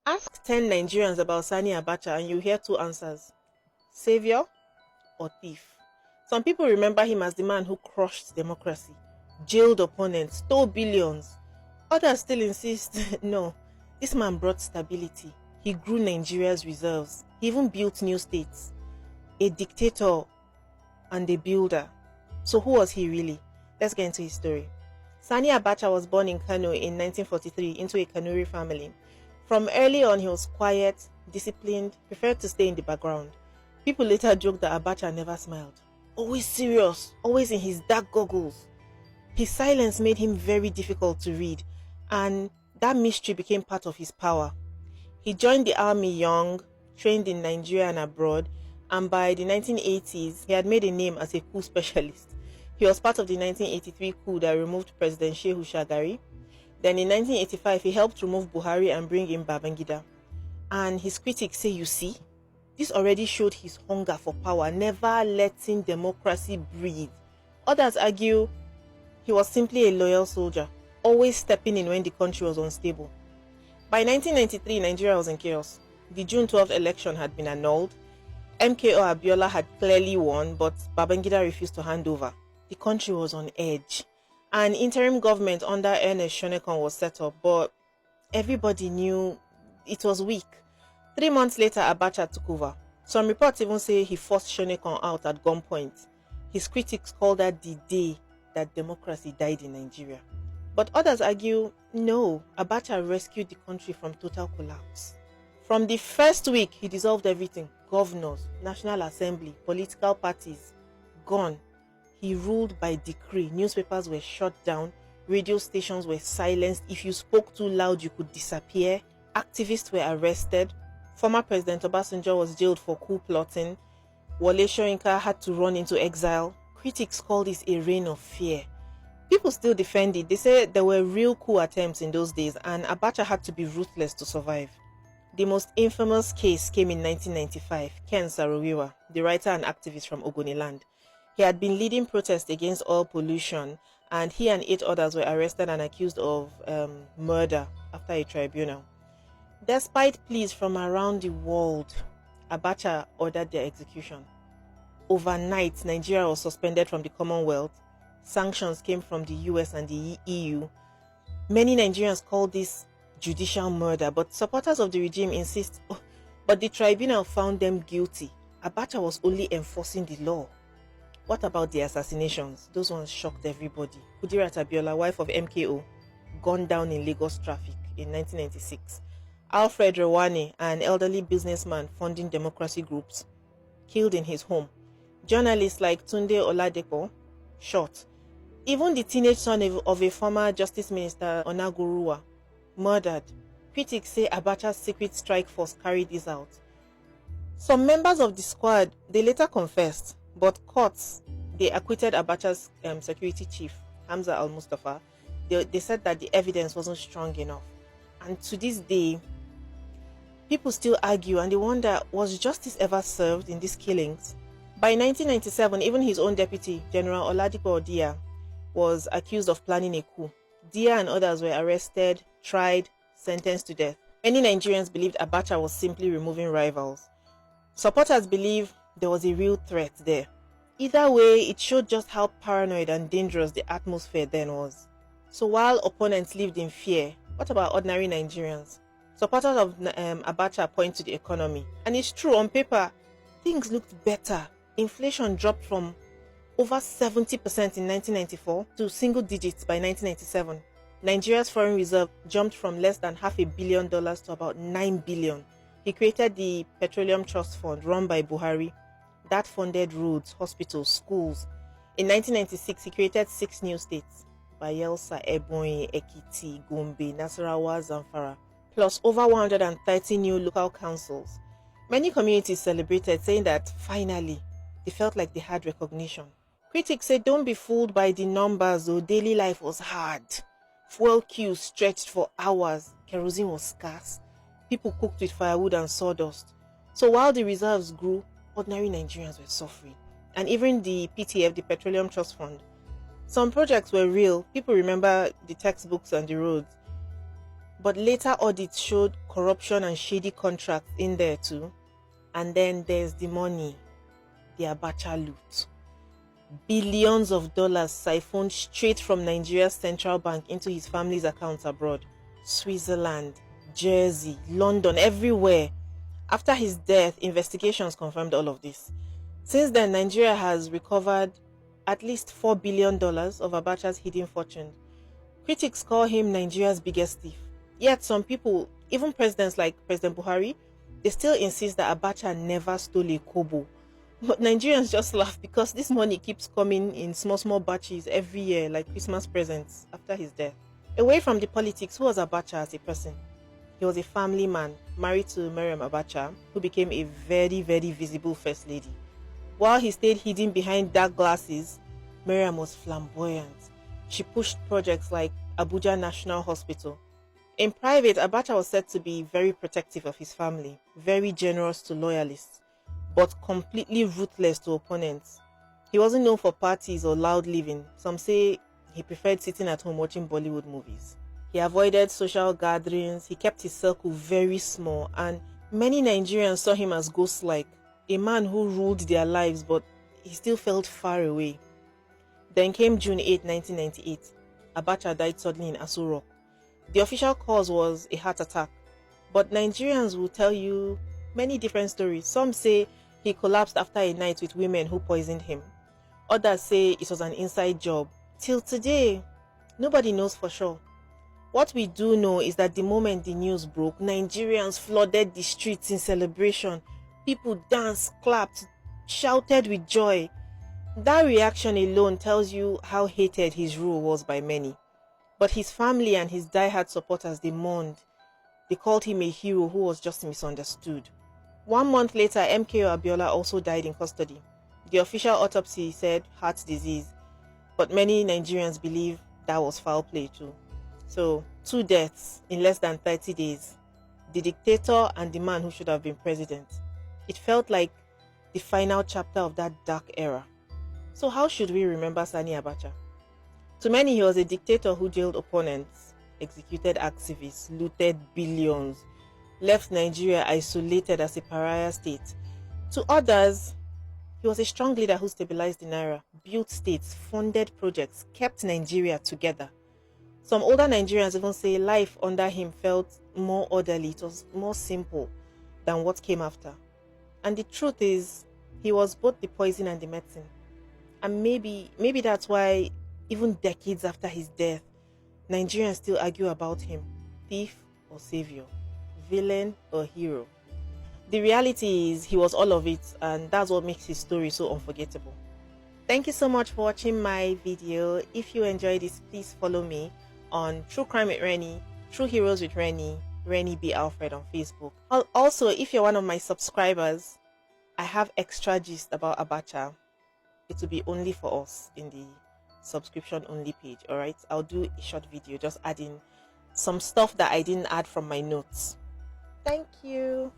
Ask 10 Nigerians about Sani Abacha and you hear two answers: savior or thief. Some people remember him as the man who crushed democracy, jailed opponents, stole billions. Others still insist no, this man brought stability. He grew Nigeria's reserves. He even built new states. A dictator and a builder. So who was he really? Let's get into his story. Sani Abacha was born in Kano in 1943 into a Kanuri family. From early on, he was quiet, disciplined, preferred to stay in the background. People later joked that Abacha never smiled. Always serious, always in his dark goggles. His silence made him very difficult to read, and that mystery became part of his power. He joined the army young, trained in Nigeria and abroad, and by the 1980s, he had made a name as a coup specialist. He was part of the 1983 coup that removed President Shehu Shagari. Then in 1985, he helped remove Buhari and bring in Babangida. And his critics say, you see, this already showed his hunger for power, never letting democracy breathe. Others argue he was simply a loyal soldier, always stepping in when the country was unstable. By 1993, Nigeria was in chaos. The June 12th election had been annulled. MKO Abiola had clearly won, but Babangida refused to hand over. The country was on edge. An interim government under Ernest Shonekan was set up, but everybody knew it was weak. 3 months later, Abacha took over. Some reports even say he forced Shonekan out at gunpoint. His critics call that the day that democracy died in Nigeria. But others argue, no, Abacha rescued the country from total collapse. From the first week, he dissolved everything. Governors, National Assembly, political parties, gone. He ruled by decree. Newspapers were shut down. Radio stations were silenced. If you spoke too loud, you could disappear. Activists were arrested. Former President Obasanjo was jailed for coup plotting. Wole Soyinka had to run into exile. Critics call this a reign of fear. People still defend it. They say there were real coup attempts in those days and Abacha had to be ruthless to survive. The most infamous case came in 1995. Ken Saro-Wiwa, the writer and activist from Ogoniland. He had been leading protests against oil pollution and he and 8 others were arrested and accused of murder after a tribunal. Despite pleas from around the world, Abacha ordered their execution. Overnight, Nigeria was suspended from the Commonwealth. Sanctions came from the US and the EU. Many Nigerians call this judicial murder, but supporters of the regime insist, but the tribunal found them guilty. Abacha was only enforcing the law. What about the assassinations? Those ones shocked everybody. Kudirat Abiola, wife of MKO, gunned down in Lagos traffic in 1996. Alfred Rewani, an elderly businessman funding democracy groups, killed in his home. Journalists like Tunde Oladepo, shot. Even the teenage son of a former Justice Minister, Onaguruwa, murdered. Critics say Abacha's secret strike force carried this out. Some members of the squad, they later confessed, but courts, they acquitted Abacha's security chief, Hamza al-Mustafa. They said that the evidence wasn't strong enough. And to this day, people still argue and they wonder, was justice ever served in these killings? By 1997, even his own deputy, General Oladipo Odia, was accused of planning a coup. Dia and others were arrested, tried, sentenced to death. Many Nigerians believed Abacha was simply removing rivals. Supporters believe there was a real threat there. Either way, it showed just how paranoid and dangerous the atmosphere then was. So while opponents lived in fear, what about ordinary Nigerians? Supporters of Abacha point to the economy. And it's true, on paper, things looked better. Inflation dropped from over 70% in 1994 to single digits by 1997. Nigeria's foreign reserve jumped from less than $500 million to about $9 billion. He created the Petroleum Trust Fund run by Buhari. That funded roads, hospitals, schools. In 1996, he created 6 new states: Bayelsa, Ebonyi, Ekiti, Gombe, Nasarawa, Zamfara, plus over 130 new local councils. Many communities celebrated, saying that finally, they felt like they had recognition. Critics say don't be fooled by the numbers, though daily life was hard. Fuel queues stretched for hours, kerosene was scarce, people cooked with firewood and sawdust. So while the reserves grew, ordinary Nigerians were suffering. And even the PTF, the Petroleum Trust Fund, some projects were real. People remember the textbooks and the roads. But later audits showed corruption and shady contracts in there too. And then there's the money, the Abacha loot. Billions of dollars siphoned straight from Nigeria's central bank into his family's accounts abroad. Switzerland, Jersey, London, everywhere. After his death, investigations confirmed all of this. Since then, Nigeria has recovered at least $4 billion of Abacha's hidden fortune. Critics call him Nigeria's biggest thief. Yet some people, even presidents like President Buhari, they still insist that Abacha never stole a kobo. But Nigerians just laugh because this money keeps coming in small batches every year, like Christmas presents after his death. Away from the politics, who was Abacha as a person? He was a family man, married to Miriam Abacha, who became a very visible first lady. While he stayed hidden behind dark glasses, Miriam was flamboyant. She pushed projects like Abuja National Hospital. In private, Abacha was said to be very protective of his family, very generous to loyalists, but completely ruthless to opponents. He wasn't known for parties or loud living. Some say he preferred sitting at home watching Bollywood movies. He avoided social gatherings, he kept his circle very small, and many Nigerians saw him as ghost-like, a man who ruled their lives but he still felt far away. Then came June 8, 1998. Abacha died suddenly in Aso Rock. The official cause was a heart attack, but Nigerians will tell you many different stories. Some say he collapsed after a night with women who poisoned him. Others say it was an inside job. Till today, nobody knows for sure. What we do know is that the moment the news broke, Nigerians flooded the streets in celebration. People danced, clapped, shouted with joy. That reaction alone tells you how hated his rule was by many. But his family and his diehard supporters, they mourned. They called him a hero who was just misunderstood. 1 month later, MKO Abiola also died in custody. The official autopsy said heart disease, but many Nigerians believe that was foul play too. So, 2 deaths in less than 30 days. The dictator and the man who should have been president. It felt like the final chapter of that dark era. So how should we remember Sani Abacha? To many, he was a dictator who jailed opponents, executed activists, looted billions, left Nigeria isolated as a pariah state. To others, he was a strong leader who stabilized the naira, built states, funded projects, kept Nigeria together. Some older Nigerians even say life under him felt more orderly, it was more simple than what came after. And the truth is, he was both the poison and the medicine. And maybe that's why, even decades after his death, Nigerians still argue about him. Thief or savior? Villain or hero? The reality is he was all of it, and that's what makes his story so unforgettable. Thank you so much for watching my video. If you enjoyed this, please follow me on True Crime with Rennie, True Heroes with Rennie B. Alfred on Facebook. Also, if you're one of my subscribers, I have extra gist about Abacha. It will be only for us in the subscription only page. All right, I'll do a short video just adding some stuff that I didn't add from my notes. Thank you.